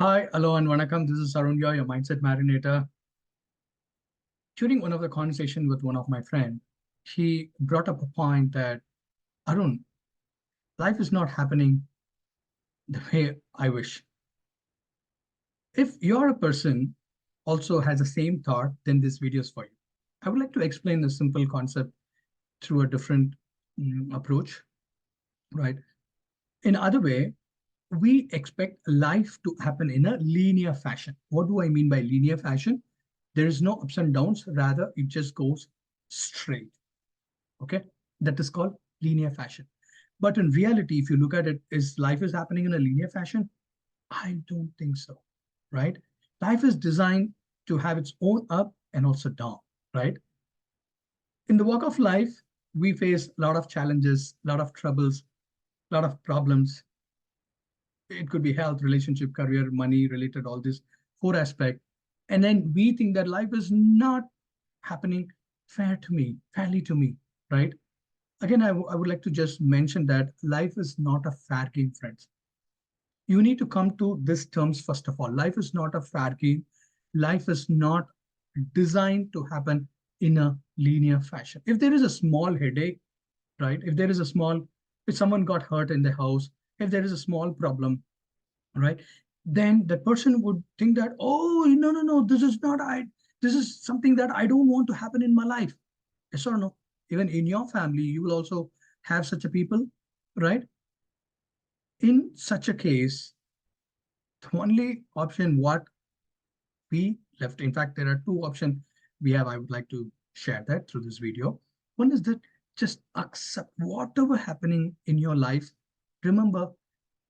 Hi, hello, and vanakkam. This is Arun, your mindset marinator. During one of the conversation with one of my friend, he brought up a point that Arun, life is not happening the way I wish. If you're a person also has the same thought, then this video is for you. I would like to explain the simple concept through a different approach, right? In other way, we expect life to happen in a linear fashion. What do I mean by linear fashion? There is no ups and downs, rather it just goes straight. Okay, that is called linear fashion. But in reality, if you look at it, is life is happening in a linear fashion? I don't think so, right? Life is designed to have its own up and also down, right? In the walk of life, we face a lot of challenges, a lot of troubles, a lot of problems. It could be health, relationship, career, money related, all these four aspects. And then we think that life is not happening fairly to me, right? Again, I would like to just mention that life is not a fair game, friends. You need to come to these terms first of all. Life is not a fair game. Life is not designed to happen in a linear fashion. If there is a small headache, right? If someone got hurt in the house, if there is a small problem, right? Then that person would think that, oh, no, no, no, this is not I. This is something that I don't want to happen in my life. Yes or no? Even in your family, you will also have such a people, right? In such a case, the only option what we left, in fact, there are two options we have. I would like to share that through this video. One is that just accept whatever happening in your life. Remember,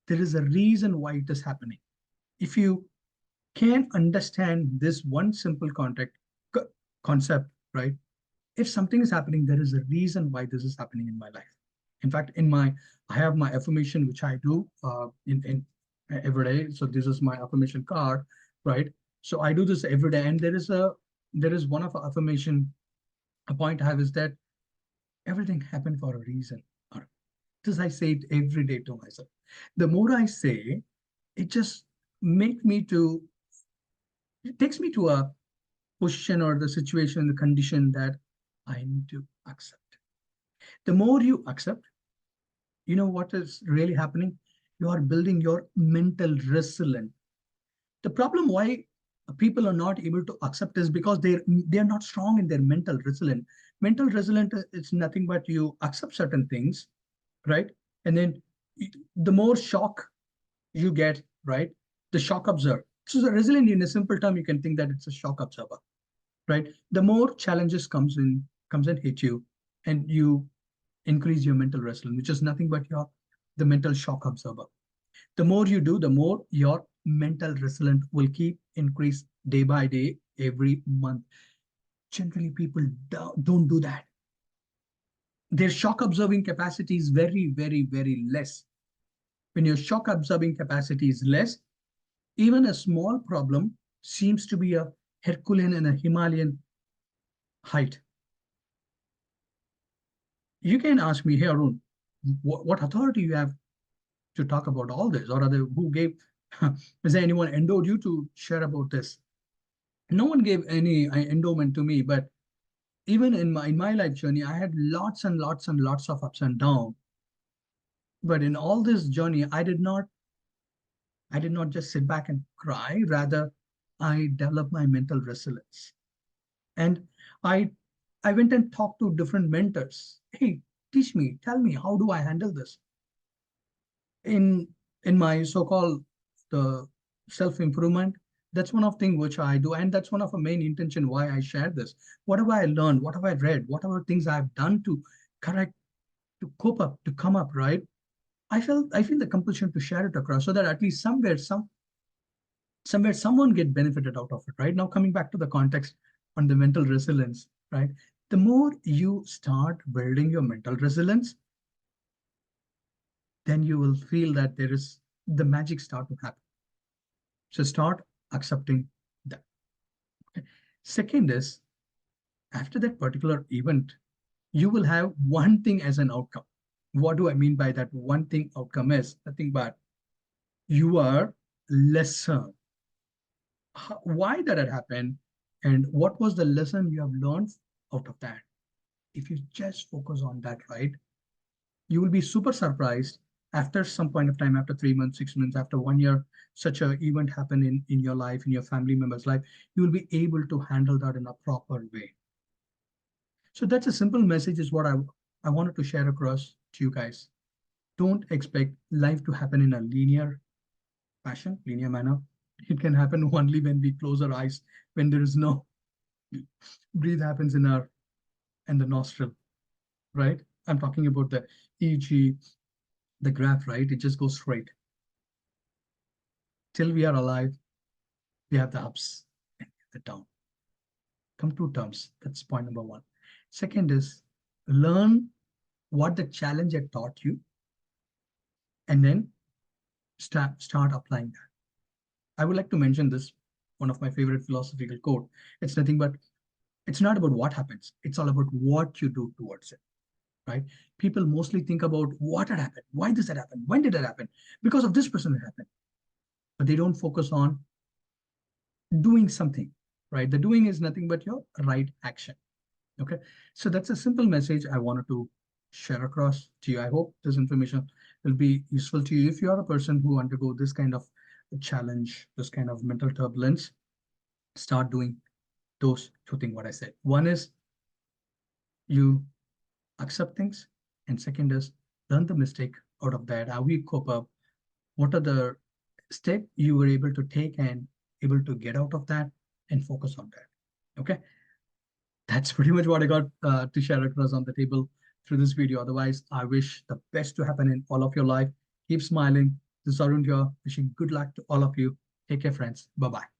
there is a reason why it is happening. If you can understand this one simple concept, right? If something is happening, there is a reason why this is happening in my life. In fact, I have my affirmation, which I do in every day. So this is my affirmation card, right? So I do this every day, and there is one of the affirmation. A point I have is that everything happened for a reason. Or this I say it every day to myself. The more I say, it just make me to it takes me to a position or the situation, the condition that I need to accept. The more you accept, you know what is really happening? You are building your mental resilience. The problem why people are not able to accept is because they're not strong in their mental resilience. Mental resilience is nothing but you accept certain things, right? And then the more shock you get, right? The shock absorber. So the resilient, in a simple term, you can think that it's a shock absorber, right? The more challenges comes and hit you, and you increase your mental resilience, which is nothing but the mental shock absorber. The more you do, the more your mental resilience will keep increase day by day, every month. Generally, people don't do that. Their shock absorbing capacity is very, very, very less. When your shock absorbing capacity is less, even a small problem seems to be a Herculean and a Himalayan height. You can ask me, hey Arun, what authority you have to talk about all this, or who gave? Is there anyone endowed you to share about this? No one gave any endowment to me, but even in my life journey, I had lots and lots and lots of ups and downs. But in all this journey, I did not just sit back and cry. Rather, I developed my mental resilience, and I I went and talked to different mentors. Hey, teach me, tell me, how do I handle this? In my so-called the self-improvement, that's one of things which I do, and that's one of the main intention why I share this. Whatever I learned, what have I read, whatever things I've done to correct, to cope up, to come up, right? I feel the compulsion to share it across, so that at least somewhere someone get benefited out of it, right? Now coming back to the context on the mental resilience, right? The more you start building your mental resilience, then you will feel that there is the magic start to happen. So start accepting that. Okay. Second is, after that particular event, you will have one thing as an outcome. What do I mean by that? One thing outcome is nothing but you are lesser. why did it happen, and what was the lesson you have learned out of that. If you just focus on that, right, you will be super surprised after some point of time, after 3 months, 6 months, after 1 year, such a event happen in your life, in your family member's life, you will be able to handle that in a proper way. So that's a simple message is what I wanted to share across to you guys. Don't expect life to happen in a linear fashion, linear manner. It can happen only when we close our eyes, when there is no breathe happens in our and the nostril, right? I'm talking about the EG, the graph, right? It just goes straight. Till we are alive, we have the ups and the down. Come to terms. That's point number one. Second is learn what the challenge had taught you, and then start applying that. I would like to mention this, one of my favorite philosophical quote. It's nothing but it's not about what happens. It's all about what you do towards it, right? People mostly think about what had happened, why this had happened, when did it happen, because of this person it happened, but they don't focus on doing something, right? The doing is nothing but your right action. Okay, so that's a simple message I wanted to share across to you. I hope this information will be useful to you. If you are a person who undergo this kind of challenge, this kind of mental turbulence, start doing those two things what I said. One is you accept things, and second is learn the mistake out of that. How we cope up, what are the step you were able to take and able to get out of that, and focus on that. Okay, that's pretty much what I got to share across on the table through this video. Otherwise, I wish the best to happen in all of your life. Keep smiling. This is Arun here, wishing good luck to all of you. Take care, friends. Bye-bye.